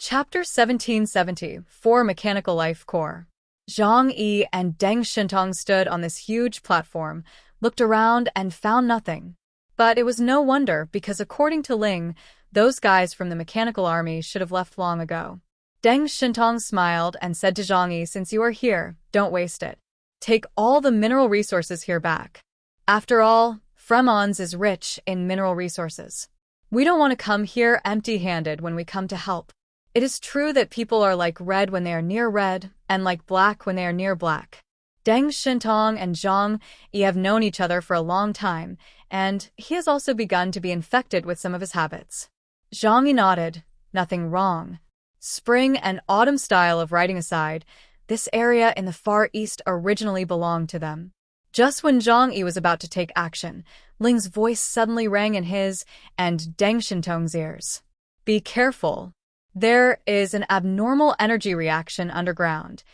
Chapter 1770, Four Mechanical Life Core. Zhang Yi and Deng Shintong stood on this huge platform, looked around, and found nothing. But it was no wonder, because according to Ling, those guys from the mechanical army should have left long ago. Deng Shintong smiled and said to Zhang Yi, "Since you are here, don't waste it. Take all the mineral resources here back. After all, Fremons is rich in mineral resources. We don't want to come here empty-handed when we come to help. It is true that people are like red when they are near red, and like black when they are near black." Deng Shintong and Zhang Yi have known each other for a long time, and he has also begun to be infected with some of his habits. Zhang Yi nodded. Nothing wrong. Spring and autumn style of writing aside, this area in the Far East originally belonged to them. Just when Zhang Yi was about to take action, Ling's voice suddenly rang in his and Deng Shintong's ears. "Be careful. There is an abnormal energy reaction underground."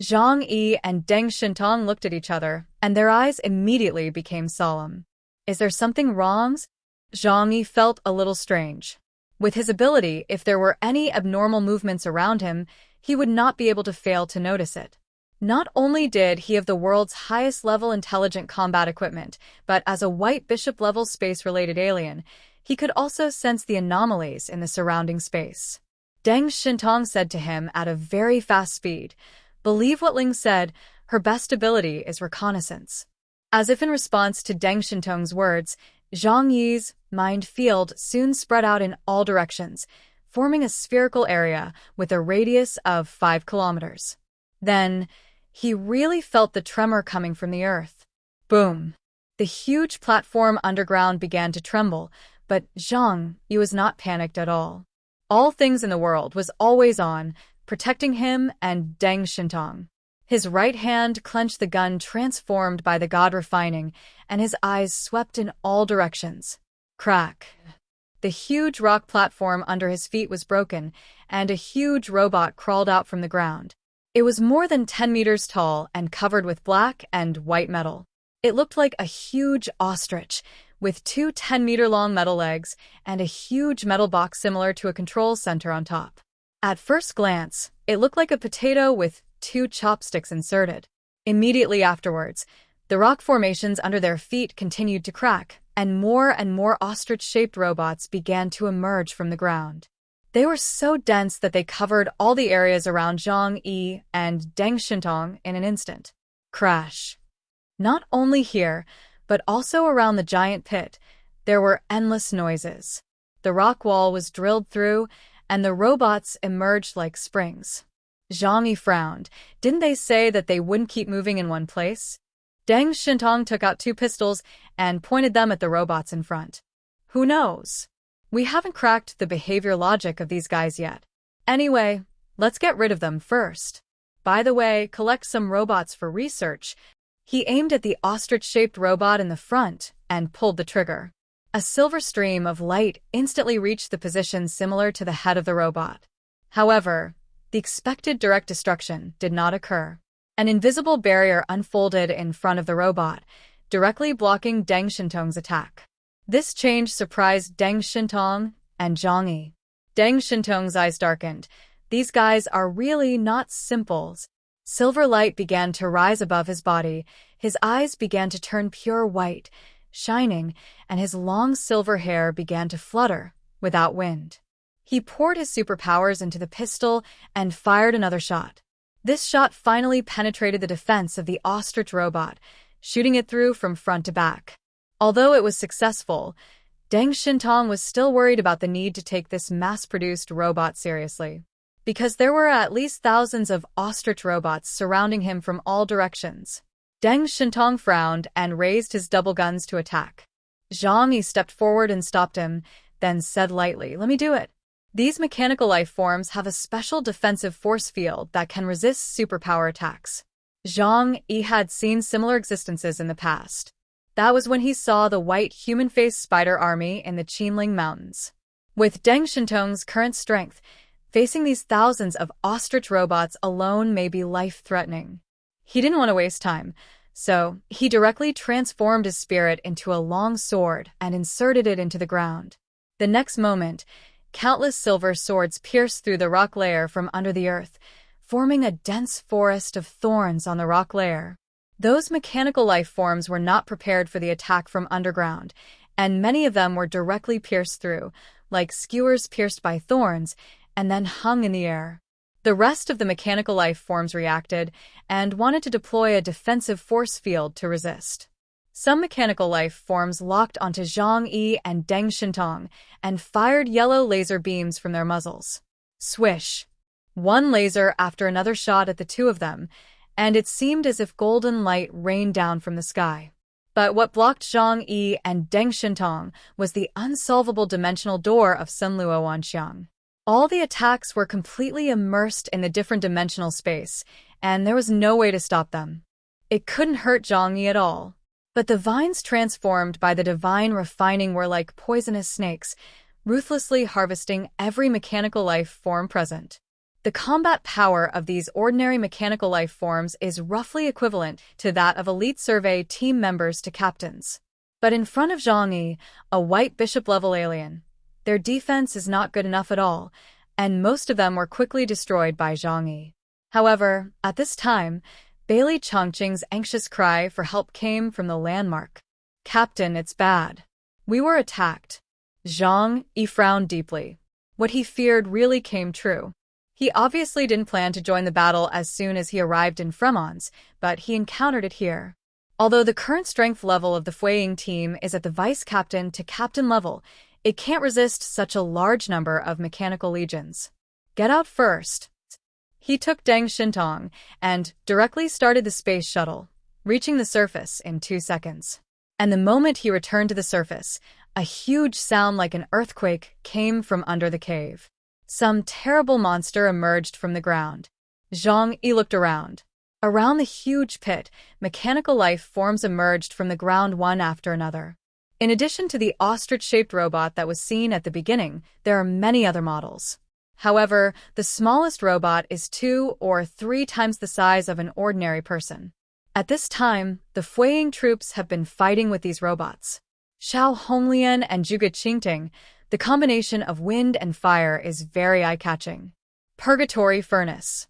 Zhang Yi and Deng Shintong looked at each other, and their eyes immediately became solemn. "Is there something wrong?" Zhang Yi felt a little strange. With his ability, if there were any abnormal movements around him, he would not be able to fail to notice it. Not only did he have the world's highest-level intelligent combat equipment, but as a white bishop-level space-related alien, he could also sense the anomalies in the surrounding space. Deng Shintong said to him at a very fast speed, "Believe what Ling said, her best ability is reconnaissance." As if in response to Deng Shintong's words, Zhang Yi's mind field soon spread out in all directions, forming a spherical area with a radius of 5 kilometers. Then, he really felt the tremor coming from the earth. Boom! The huge platform underground began to tremble, but Zhang Yi was not panicked at all. All things in the world was always on, protecting him and Deng Shintong. His right hand clenched the gun transformed by the god refining, and his eyes swept in all directions. Crack! The huge rock platform under his feet was broken, and a huge robot crawled out from the ground. It was more than 10 meters tall and covered with black and white metal. It looked like a huge ostrich, with two 10-meter-long metal legs and a huge metal box similar to a control center on top. At first glance, it looked like a potato with two chopsticks inserted. Immediately afterwards, the rock formations under their feet continued to crack, and more ostrich-shaped robots began to emerge from the ground. They were so dense that they covered all the areas around Zhang Yi and Deng Shintong in an instant. Crash! Not only here, but also around the giant pit, there were endless noises. The rock wall was drilled through, and the robots emerged like springs. Zhang Yi frowned. Didn't they say that they wouldn't keep moving in one place? Deng Shintong took out two pistols and pointed them at the robots in front. Who knows? We haven't cracked the behavior logic of these guys yet. Anyway, let's get rid of them first. By the way, collect some robots for research. He aimed at the ostrich-shaped robot in the front and pulled the trigger. A silver stream of light instantly reached the position similar to the head of the robot. However, the expected direct destruction did not occur. An invisible barrier unfolded in front of the robot, directly blocking Deng Shintong's attack. This change surprised Deng Shintong and Zhang Yi. Deng Shintong's eyes darkened. These guys are really not simples. Silver light began to rise above his body, his eyes began to turn pure white, shining, and his long silver hair began to flutter, without wind. He poured his superpowers into the pistol and fired another shot. This shot finally penetrated the defense of the ostrich robot, shooting it through from front to back. Although it was successful, Deng Shintong was still worried about the need to take this mass-produced robot seriously, because there were at least thousands of ostrich robots surrounding him from all directions. Deng Shintong frowned and raised his double guns to attack. Zhang Yi stepped forward and stopped him, then said lightly, "Let me do it." These mechanical life forms have a special defensive force field that can resist superpower attacks. Zhang Yi had seen similar existences in the past. That was when he saw the white human-faced spider army in the Qinling Mountains. With Deng Shintong's current strength, facing these thousands of ostrich robots alone may be life-threatening. He didn't want to waste time, so he directly transformed his spirit into a long sword and inserted it into the ground. The next moment, Countless silver swords pierced through the rock layer from under the earth, forming a dense forest of thorns on the rock layer. Those mechanical life forms were not prepared for the attack from underground, and many of them were directly pierced through, like skewers pierced by thorns, and then hung in the air. The rest of the mechanical life forms reacted and wanted to deploy a defensive force field to resist. Some mechanical life forms locked onto Zhang Yi and Deng Shintong and fired yellow laser beams from their muzzles. Swish! One laser after another shot at the two of them, and it seemed as if golden light rained down from the sky. But what blocked Zhang Yi and Deng Shintong was the unsolvable dimensional door of Sunluo Wanxiang. All the attacks were completely immersed in the different dimensional space, and there was no way to stop them. It couldn't hurt Zhang Yi at all. But the vines transformed by the divine refining were like poisonous snakes, ruthlessly harvesting every mechanical life form present. The combat power of these ordinary mechanical life forms is roughly equivalent to that of elite survey team members to captains. But in front of Zhang Yi, a white bishop-level alien, their defense is not good enough at all, and most of them were quickly destroyed by Zhang Yi. However, at this time, Bailey Chongqing's anxious cry for help came from the landmark. "Captain, it's bad. We were attacked." Zhang Yi frowned deeply. What he feared really came true. He obviously didn't plan to join the battle as soon as he arrived in Fremons, but he encountered it here. Although the current strength level of the Fueying team is at the vice-captain to captain level, it can't resist such a large number of mechanical legions. "Get out first." He took Deng Shintong and directly started the space shuttle, reaching the surface in 2 seconds. And the moment he returned to the surface, a huge sound like an earthquake came from under the cave. Some terrible monster emerged from the ground. Zhang Yi looked around. Around the huge pit, mechanical life forms emerged from the ground one after another. In addition to the ostrich-shaped robot that was seen at the beginning, there are many other models. However, the smallest robot is 2 or 3 times the size of an ordinary person. At this time, the Fueying troops have been fighting with these robots. Xiao Honglian and Zhuge Qingting, the combination of wind and fire is very eye-catching. Purgatory Furnace.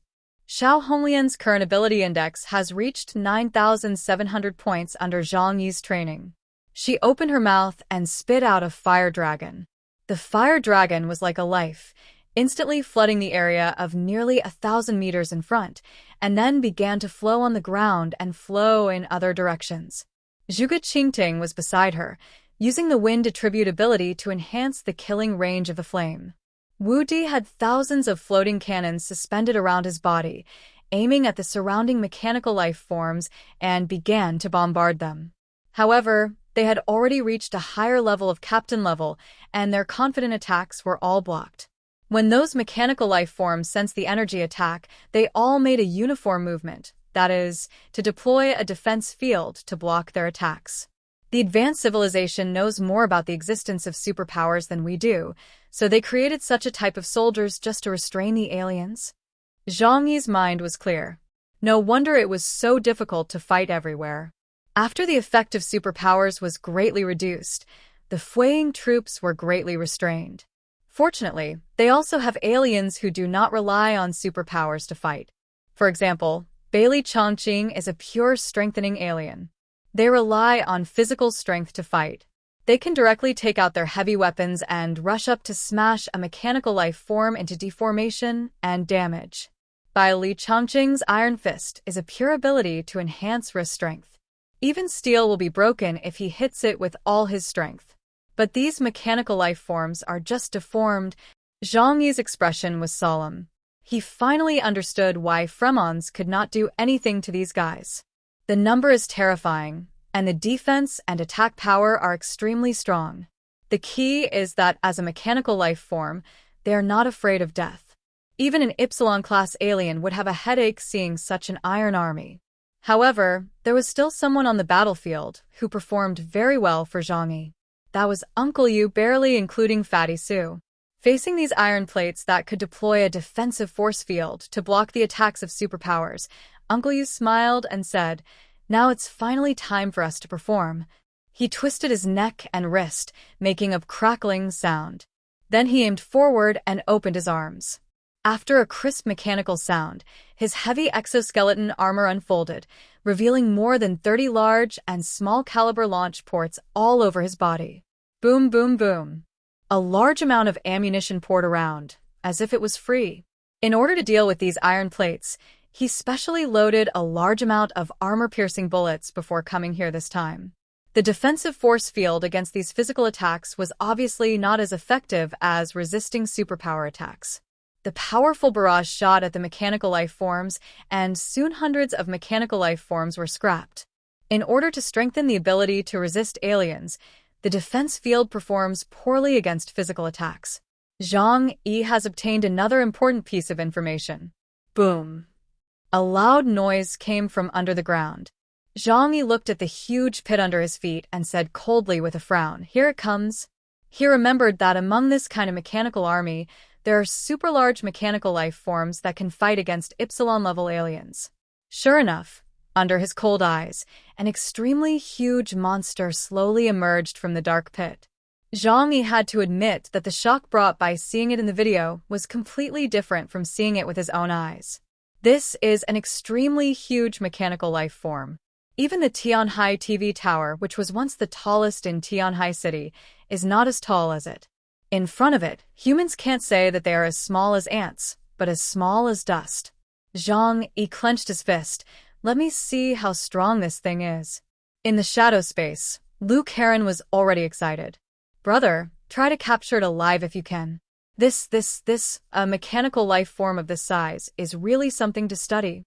Xiao Honglian's current ability index has reached 9,700 points under Zhang Yi's training. She opened her mouth and spit out a fire dragon. The fire dragon was like a life, instantly flooding the area of nearly 1,000 meters in front, and then began to flow on the ground and flow in other directions. Zhuge Qingting was beside her, using the wind attribute ability to enhance the killing range of the flame. Wu Di had thousands of floating cannons suspended around his body, aiming at the surrounding mechanical life forms and began to bombard them. However, they had already reached a higher level of captain level, and their confident attacks were all blocked. When those mechanical life forms sensed the energy attack, they all made a uniform movement, that is, to deploy a defense field to block their attacks. The advanced civilization knows more about the existence of superpowers than we do, so they created such a type of soldiers just to restrain the aliens. Zhang Yi's mind was clear. No wonder it was so difficult to fight everywhere. After the effect of superpowers was greatly reduced, the Fueying troops were greatly restrained. Fortunately, they also have aliens who do not rely on superpowers to fight. For example, Bailey Chongqing is a pure strengthening alien. They rely on physical strength to fight. They can directly take out their heavy weapons and rush up to smash a mechanical life form into deformation and damage. Bailey Chongqing's Iron Fist is a pure ability to enhance wrist strength. Even steel will be broken if he hits it with all his strength. But these mechanical life forms are just deformed. Zhang Yi's expression was solemn. He finally understood why Fremons could not do anything to these guys. The number is terrifying, and the defense and attack power are extremely strong. The key is that as a mechanical life form, they are not afraid of death. Even an Epsilon-class alien would have a headache seeing such an iron army. However, there was still someone on the battlefield who performed very well for Zhang Yi. That was Uncle Yu, barely including Fatty Sue. Facing these iron plates that could deploy a defensive force field to block the attacks of superpowers, Uncle Yu smiled and said, "Now it's finally time for us to perform." He twisted his neck and wrist, making a crackling sound. Then he aimed forward and opened his arms. After a crisp mechanical sound, his heavy exoskeleton armor unfolded, revealing more than 30 large and small caliber launch ports all over his body. Boom, boom, boom. A large amount of ammunition poured around, as if it was free. In order to deal with these iron plates, he specially loaded a large amount of armor-piercing bullets before coming here this time. The defensive force field against these physical attacks was obviously not as effective as resisting superpower attacks. The powerful barrage shot at the mechanical life forms, and soon hundreds of mechanical life forms were scrapped. In order to strengthen the ability to resist aliens, the defense field performs poorly against physical attacks. Zhang Yi has obtained another important piece of information. Boom. A loud noise came from under the ground. Zhang Yi looked at the huge pit under his feet and said coldly with a frown, "Here it comes." He remembered that among this kind of mechanical army, there are super large mechanical life forms that can fight against Epsilon-level aliens. Sure enough, under his cold eyes, an extremely huge monster slowly emerged from the dark pit. Zhang Yi had to admit that the shock brought by seeing it in the video was completely different from seeing it with his own eyes. This is an extremely huge mechanical life form. Even the Tianhai TV tower, which was once the tallest in Tianhai City, is not as tall as it. In front of it, humans can't say that they are as small as ants, but as small as dust. Zhang Yi clenched his fist. "Let me see how strong this thing is." In the shadow space, Luke Heron was already excited. "Brother, try to capture it alive if you can. A mechanical life form of this size is really something to study.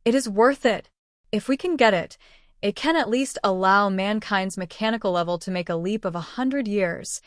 It is worth it. If we can get it, it can at least allow mankind's mechanical level to make a leap of 100 years.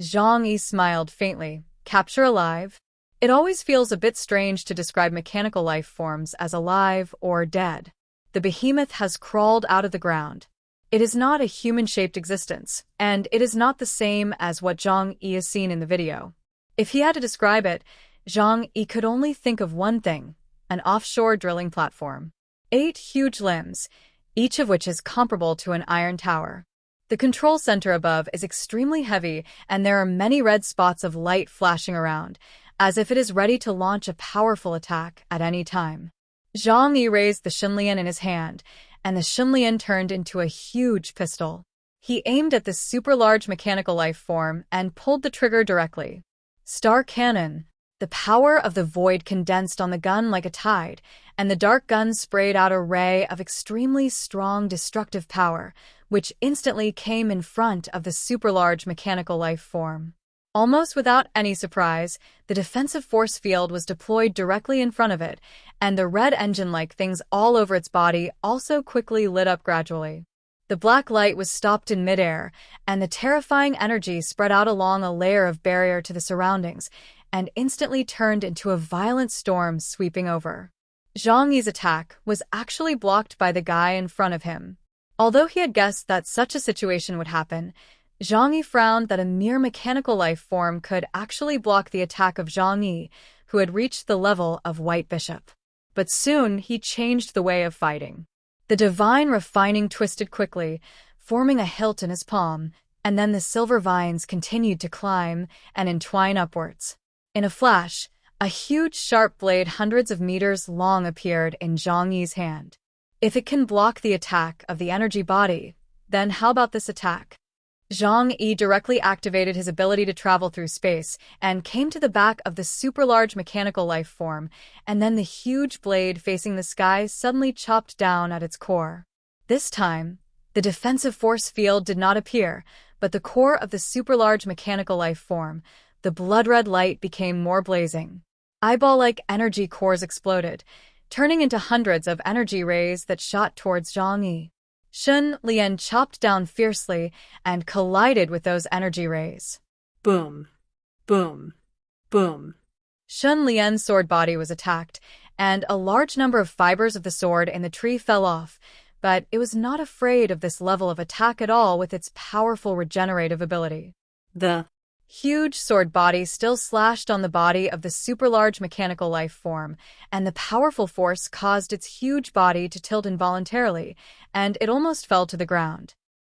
Zhang Yi smiled faintly. Capture alive? It always feels a bit strange to describe mechanical life forms as alive or dead. The behemoth has crawled out of the ground. It is not a human-shaped existence, and it is not the same as what Zhang Yi has seen in the video. If he had to describe it, Zhang Yi could only think of one thing: an offshore drilling platform. 8 huge limbs, each of which is comparable to an iron tower. The control center above is extremely heavy, and there are many red spots of light flashing around, as if it is ready to launch a powerful attack at any time. Zhang Yi raised the Xinlian in his hand, and the Xinlian turned into a huge pistol. He aimed at the super-large mechanical life form and pulled the trigger directly. Star Cannon. The power of the void condensed on the gun like a tide, and the dark gun sprayed out a ray of extremely strong destructive power, which instantly came in front of the super-large mechanical life form. Almost without any surprise, the defensive force field was deployed directly in front of it, and the red engine-like things all over its body also quickly lit up gradually. The black light was stopped in midair, and the terrifying energy spread out along a layer of barrier to the surroundings, and instantly turned into a violent storm sweeping over. Zhang Yi's attack was actually blocked by the guy in front of him. Although he had guessed that such a situation would happen, Zhang Yi frowned that a mere mechanical life form could actually block the attack of Zhang Yi, who had reached the level of White Bishop. But soon he changed the way of fighting. The divine refining twisted quickly, forming a hilt in his palm, and then the silver vines continued to climb and entwine upwards. In a flash, a huge sharp blade hundreds of meters long appeared in Zhang Yi's hand. If it can block the attack of the energy body, then how about this attack? Zhang Yi directly activated his ability to travel through space and came to the back of the super-large mechanical life form, and then the huge blade facing the sky suddenly chopped down at its core. This time, the defensive force field did not appear, but the core of the super-large mechanical life form, the blood-red light became more blazing. Eyeball-like energy cores exploded, turning into hundreds of energy rays that shot towards Zhang Yi. Xun Lian chopped down fiercely and collided with those energy rays. Boom. Boom. Boom. Xun Lian's sword body was attacked, and a large number of fibers of the sword in the tree fell off, but it was not afraid of this level of attack at all with its powerful regenerative ability. The huge sword body still slashed on the body of the super-large mechanical life form, and the powerful force caused its huge body to tilt involuntarily, and it almost fell to the ground.